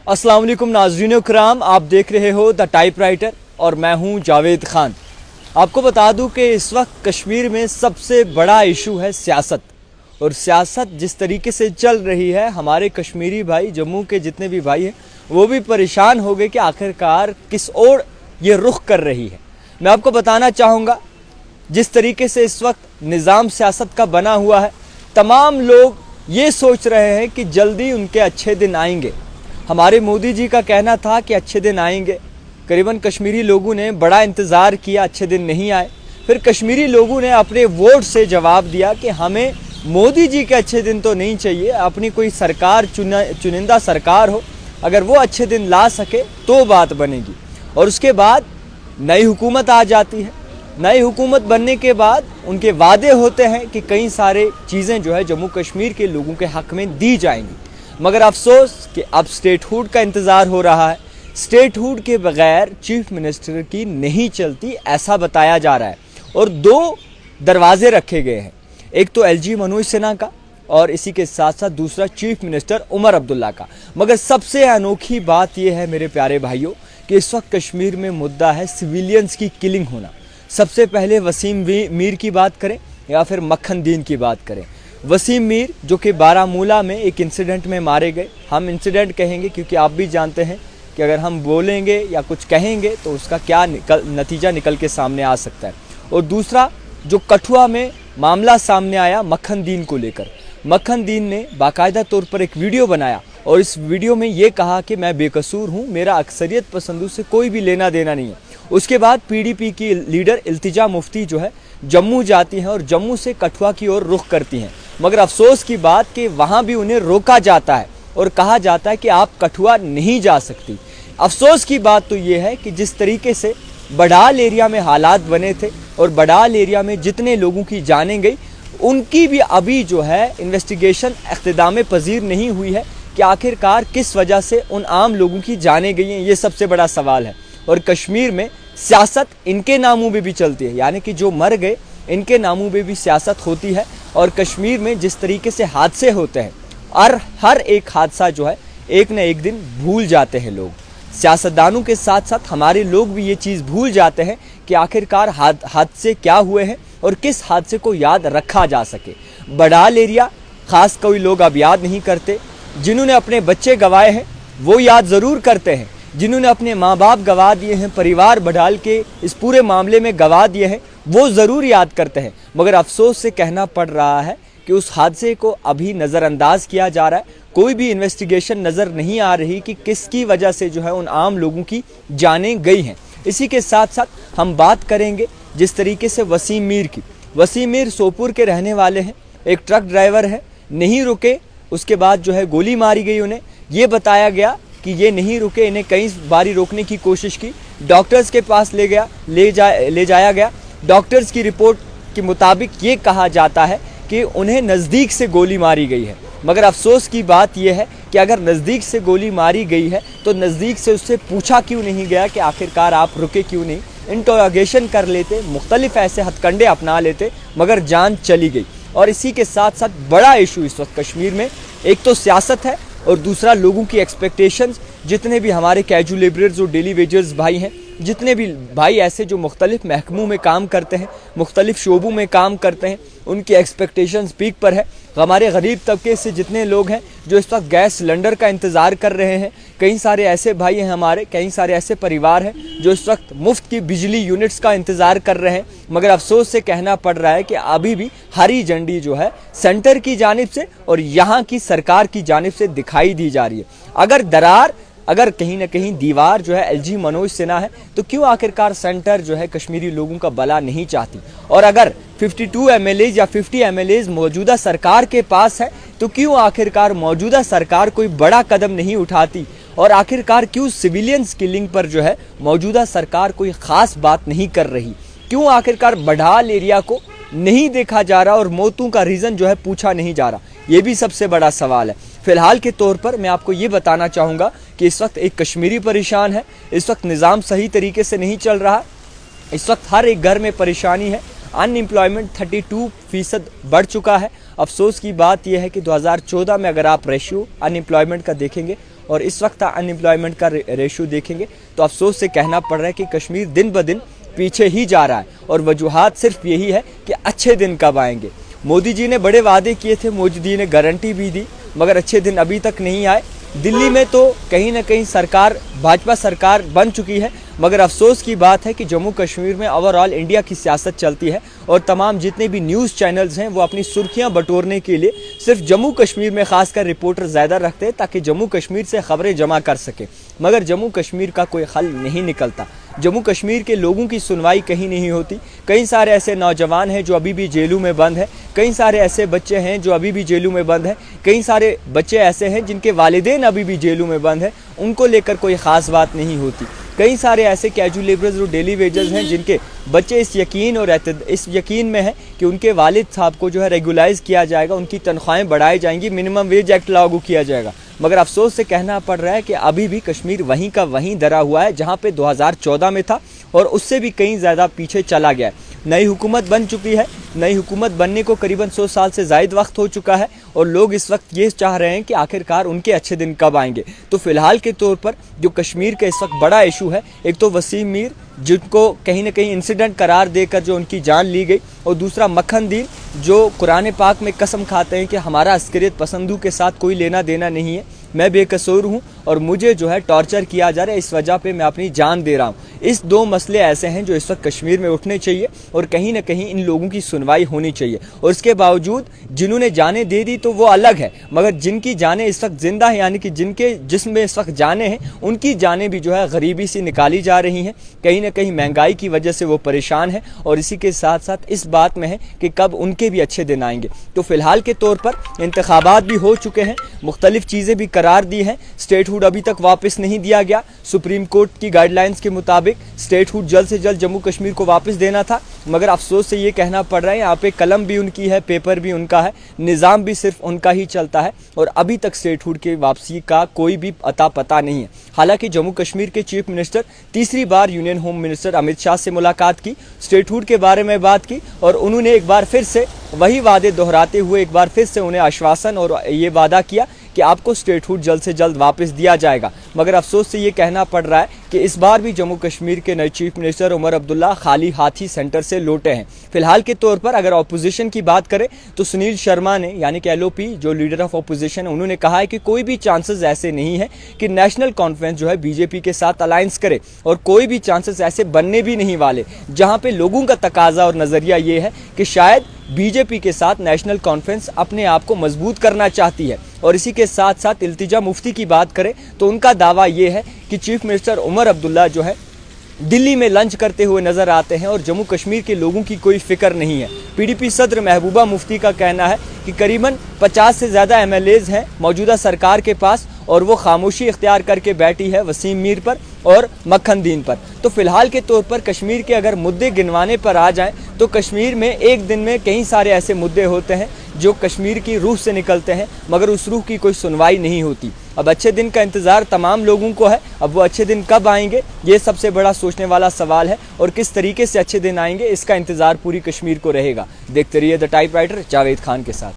अस्सलाम वालेकुम नाज़रीन कराम, आप देख रहे हो द टाइपराइटर और मैं हूं जावेद खान। आपको बता दूं कि इस वक्त कश्मीर में सबसे बड़ा इशू है सियासत। और सियासत जिस तरीके से चल रही है, हमारे कश्मीरी भाई, जम्मू के जितने भी भाई हैं, वो भी परेशान हो गए कि आखिरकार किस ओर ये रुख कर रही है। मैं आपको बताना चाहूँगा, जिस तरीके से इस वक्त निज़ाम सियासत का बना हुआ है, तमाम लोग ये सोच रहे हैं कि जल्दी उनके अच्छे दिन आएंगे। हमारे मोदी जी का कहना था कि अच्छे दिन आएंगे। करीबन कश्मीरी लोगों ने बड़ा इंतज़ार किया, अच्छे दिन नहीं आए। फिर कश्मीरी लोगों ने अपने वोट से जवाब दिया कि हमें मोदी जी के अच्छे दिन तो नहीं चाहिए, अपनी कोई सरकार चुनिंदा सरकार हो, अगर वो अच्छे दिन ला सके तो बात बनेगी। और उसके बाद नई हुकूमत आ जाती है। नई हुकूमत बनने के बाद उनके वादे होते हैं कि कई सारे चीज़ें जो है जम्मू कश्मीर के लोगों के हक़ में दी जाएंगी। मगर अफसोस कि अब स्टेटहुड का इंतज़ार हो रहा है। स्टेटहुड के बगैर चीफ मिनिस्टर की नहीं चलती, ऐसा बताया जा रहा है। और दो दरवाजे रखे गए हैं, एक तो एलजी मनोज सिन्हा का और इसी के साथ साथ दूसरा चीफ मिनिस्टर उमर अब्दुल्ला का। मगर सबसे अनोखी बात यह है मेरे प्यारे भाइयों कि इस वक्त कश्मीर में मुद्दा है सिविलियंस की किलिंग होना। सबसे पहले वसीम मीर की बात करें या फिर मक्खन दीन की बात करें। वसीम मीर जो कि बारामूला में एक इंसिडेंट में मारे गए, हम इंसिडेंट कहेंगे क्योंकि आप भी जानते हैं कि अगर हम बोलेंगे या कुछ कहेंगे तो उसका क्या नतीजा निकल के सामने आ सकता है। और दूसरा जो कठुआ में मामला सामने आया मक्खन दीन को लेकर, मक्खन दीन ने बाकायदा तौर पर एक वीडियो बनाया और इस वीडियो में ये कहा कि मैं बेकसूर हूँ, मेरा अक्सरियत पसंदों से कोई भी लेना देना नहीं है। उसके बाद पीडीपी की लीडर इल्तिजा मुफ्ती जो है जम्मू जाती हैं और जम्मू से कठुआ की ओर रुख करती हैं। मगर अफसोस की बात कि वहाँ भी उन्हें रोका जाता है और कहा जाता है कि आप कठुआ नहीं जा सकती। अफसोस की बात तो ये है कि जिस तरीके से बडाल एरिया में हालात बने थे और बडाल एरिया में जितने लोगों की जानें गई, उनकी भी अभी जो है इन्वेस्टिगेशन इख्तिदाम पजीर नहीं हुई है कि आखिरकार किस वजह से उन आम लोगों की जानें गई हैं। ये सबसे बड़ा सवाल है। और कश्मीर में सियासत इनके नामों पे भी चलती है, यानी कि जो मर गए इनके नामों पे भी सियासत होती है। और कश्मीर में जिस तरीके से हादसे होते हैं और हर एक हादसा जो है एक न एक दिन भूल जाते हैं लोग। सियासतदानों के साथ साथ हमारे लोग भी ये चीज़ भूल जाते हैं कि आखिरकार हादसे क्या हुए हैं और किस हादसे को याद रखा जा सके। बडाल एरिया ख़ास कोई लोग अब याद नहीं करते। जिन्होंने अपने बच्चे गंवाए हैं वो याद ज़रूर करते हैं, जिन्होंने अपने माँ बाप गंवा दिए हैं, परिवार बडाल के इस पूरे मामले में गंवा दिए हैं, वो ज़रूर याद करते हैं। मगर अफसोस से कहना पड़ रहा है कि उस हादसे को अभी नज़रअंदाज किया जा रहा है। कोई भी इन्वेस्टिगेशन नज़र नहीं आ रही कि किसकी वजह से जो है उन आम लोगों की जानें गई हैं। इसी के साथ साथ हम बात करेंगे जिस तरीके से वसीम मीर की। वसीम मीर सोपुर के रहने वाले हैं, एक ट्रक ड्राइवर है, नहीं रुके, उसके बाद जो है गोली मारी गई उन्हें। ये बताया गया कि ये नहीं रुके, इन्हें कई बारी रोकने की कोशिश की, डॉक्टर्स के पास ले जाया गया। डॉक्टर्स की रिपोर्ट के मुताबिक ये कहा जाता है कि उन्हें नज़दीक से गोली मारी गई है। मगर अफसोस की बात यह है कि अगर नज़दीक से गोली मारी गई है तो नज़दीक से उससे पूछा क्यों नहीं गया कि आखिरकार आप रुके क्यों नहीं, इंटरोगेशन कर लेते, मुख्तलिफ ऐसे हथकंडे अपना लेते, मगर जान चली गई। और इसी के साथ साथ बड़ा इशू इस वक्त कश्मीर में एक तो सियासत है और दूसरा लोगों की एक्सपेक्टेशंस। जितने भी हमारे कैजुअल लेबरर्स और डेली वेजर्स भाई हैं, जितने भी भाई ऐसे जो मुख्तलिफ महकमों में काम करते हैं, मुख्तलिफ शोबों में काम करते हैं, उनकी एक्सपेक्टेशंस पीक पर है। हमारे गरीब तबके से जितने लोग हैं जो इस वक्त गैस सिलेंडर का इंतज़ार कर रहे हैं, कई सारे ऐसे भाई हैं हमारे, कई सारे ऐसे परिवार हैं जो इस वक्त मुफ्त की बिजली यूनिट्स का इंतज़ार कर रहे हैं। मगर अफसोस से कहना पड़ रहा है कि अभी भी हरी झंडी जो है सेंटर की जानिब से और यहाँ की सरकार की जानिब से दिखाई दी जा रही है। अगर कहीं ना कहीं दीवार जो है एलजी मनोज सिन्हा है, तो क्यों आखिरकार सेंटर जो है कश्मीरी लोगों का भला नहीं चाहती? और अगर 52 एमएलएज या 50 एमएलएज मौजूदा सरकार के पास है, तो क्यों आखिरकार मौजूदा सरकार कोई बड़ा कदम नहीं उठाती? और आखिरकार क्यों सिविलियंस किलिंग पर जो है मौजूदा सरकार कोई ख़ास बात नहीं कर रही? क्यों आखिरकार बडाल एरिया को नहीं देखा जा रहा और मौतों का रीज़न जो है पूछा नहीं जा रहा? ये भी सबसे बड़ा सवाल है। फ़िलहाल के तौर पर मैं आपको ये बताना चाहूँगा कि इस वक्त एक कश्मीरी परेशान है, इस वक्त निज़ाम सही तरीके से नहीं चल रहा, इस वक्त हर एक घर में परेशानी है। अनएम्प्लॉयमेंट 32% बढ़ चुका है। अफसोस की बात यह है कि 2014 में अगर आप रेशियो अनएम्प्लॉयमेंट का देखेंगे और इस वक्त अनएम्प्लॉयमेंट का रेशियो देखेंगे तो अफसोस से कहना पड़ रहा है कि कश्मीर दिन ब दिन पीछे ही जा रहा है। और वजूहात सिर्फ यही है कि अच्छे दिन कब आएंगे। मोदी जी ने बड़े वादे किए थे, मोदी जी ने गारंटी भी दी, मगर अच्छे दिन अभी तक नहीं आए। दिल्ली में तो कहीं ना कहीं सरकार भाजपा सरकार बन चुकी है, मगर अफसोस की बात है कि जम्मू कश्मीर में ओवरऑल इंडिया की सियासत चलती है और तमाम जितने भी न्यूज़ चैनल्स हैं वो अपनी सुर्खियां बटोरने के लिए सिर्फ जम्मू कश्मीर में खासकर रिपोर्टर ज़्यादा रखते हैं ताकि जम्मू कश्मीर से खबरें जमा कर सके, मगर जम्मू कश्मीर का कोई हल नहीं निकलता। जम्मू कश्मीर के लोगों की सुनवाई कहीं नहीं होती। कई सारे ऐसे नौजवान हैं जो अभी भी जेलों में बंद हैं, कई सारे ऐसे बच्चे हैं जो अभी भी जेलों में बंद हैं, कई सारे बच्चे ऐसे हैं जिनके वालिदैन अभी भी जेलों में बंद हैं, उनको लेकर कोई ख़ास बात नहीं होती। कई सारे ऐसे कैजुअल लेबरर्स और डेली वेजर्स हैं जिनके बच्चे इस यकीन में हैं कि उनके वालिद साहब को जो है रेगुलाइज किया जाएगा, उनकी तनख्वाहें बढ़ाई जाएंगी, मिनिमम वेज एक्ट लागू किया जाएगा। मगर अफसोस से कहना पड़ रहा है कि अभी भी कश्मीर वहीं का वहीं धरा हुआ है जहां पे 2014 में था और उससे भी कहीं ज़्यादा पीछे चला गया है। नई हुकूमत बन चुकी है, नई हुकूमत बनने को करीबन 100 साल से ज़ायद वक्त हो चुका है और लोग इस वक्त ये चाह रहे हैं कि आखिरकार उनके अच्छे दिन कब आएंगे। तो फिलहाल के तौर पर जो कश्मीर का इस वक्त बड़ा इशू है, एक तो वसीम मीर जिनको कहीं ना कहीं इंसिडेंट करार देकर जो उनकी जान ली गई, और दूसरा मक्खन दीन जो कुरान पाक में कसम खाते हैं कि हमारा अस्करियत पसंदों के साथ कोई लेना देना नहीं है, मैं बेकसूर हूँ और मुझे जो है टॉर्चर किया जा रहा है, इस वजह पे मैं अपनी जान दे रहा हूँ। इस दो मसले ऐसे हैं जो इस वक्त कश्मीर में उठने चाहिए और कहीं ना कहीं इन लोगों की सुनवाई होनी चाहिए। और इसके बावजूद जिन्होंने जानें दे दी तो वो अलग है, मगर जिनकी जानें इस वक्त जिंदा है, यानी कि जिनके जिस्म में इस वक्त जानें हैं, उनकी जानें भी जो है गरीबी से निकाली जा रही हैं। कहीं ना कहीं महंगाई की वजह से वो परेशान है और इसी के साथ साथ इस बात में है कि कब उनके भी अच्छे दिन आएंगे। तो फिलहाल के तौर पर इंतखाबात भी हो चुके हैं, मुख्तलिफ चीज़ें भी करार दी हैं, स्टेटहुड अभी तक वापस नहीं दिया गया। सुप्रीम कोर्ट की गाइडलाइंस के मुताबिक स्टेटहुड जल्द से जल्द जम्मू कश्मीर को वापस देना था, मगर अफसोस से ये कहना पड़ रहा है यहाँ पे कलम भी उनकी है, पेपर भी उनका है, निज़ाम भी सिर्फ उनका ही चलता है और अभी तक स्टेटहुड की वापसी का कोई भी अता पता नहीं है। हालांकि जम्मू कश्मीर के चीफ मिनिस्टर तीसरी बार union home minister Amit Shah से मुलाकात की, स्टेटहुड के बारे में बात की और उन्होंने एक बार फिर से वही वादे दोहराते हुए एक बार फिर से उन्हें आश्वासन और ये वादा किया कि आपको स्टेटहुड जल्द से जल्द वापस दिया जाएगा। मगर अफसोस से ये कहना पड़ रहा है कि इस बार भी जम्मू कश्मीर के नए चीफ मिनिस्टर उमर अब्दुल्ला खाली हाथी सेंटर से लौटे हैं। फिलहाल के तौर पर अगर अपोजिशन की बात करें तो सुनील शर्मा ने, यानी कि LOP जो लीडर ऑफ अपोजिशन है, उन्होंने कहा है कि कोई भी चांसेस ऐसे नहीं है कि नेशनल कॉन्फ्रेंस जो है बीजेपी के साथ अलायंस करे और कोई भी चांसेस ऐसे बनने भी नहीं वाले, जहाँ पे लोगों का तकाजा और नज़रिया ये है कि शायद बीजेपी के साथ नेशनल कॉन्फ्रेंस अपने आप को मजबूत करना चाहती है। और इसी के साथ साथ इल्तिजा मुफ्ती की बात करें तो उनका दावा ये है कि चीफ मिनिस्टर उमर अब्दुल्ला जो है दिल्ली में लंच करते हुए नजर आते हैं और जम्मू कश्मीर के लोगों की कोई फिक्र नहीं है। PDP सदर महबूबा मुफ्ती का कहना है कि करीबन 50 से ज़्यादा MLAs हैं मौजूदा सरकार के पास और वो खामोशी इख्तियार करके बैठी है वसीम मीर पर और मक्खन दीन पर। तो फिलहाल के तौर पर कश्मीर के अगर मुद्दे गिनवाने पर आ जाएं तो कश्मीर में एक दिन में कई सारे ऐसे मुद्दे होते हैं जो कश्मीर की रूह से निकलते हैं, मगर उस रूह की कोई सुनवाई नहीं होती। अब अच्छे दिन का इंतज़ार तमाम लोगों को है, अब वो अच्छे दिन कब आएंगे ये सबसे बड़ा सोचने वाला सवाल है और किस तरीके से अच्छे दिन आएंगे इसका इंतज़ार पूरी कश्मीर को रहेगा। देखते रहिए द टाइपराइटर जावेद खान के साथ।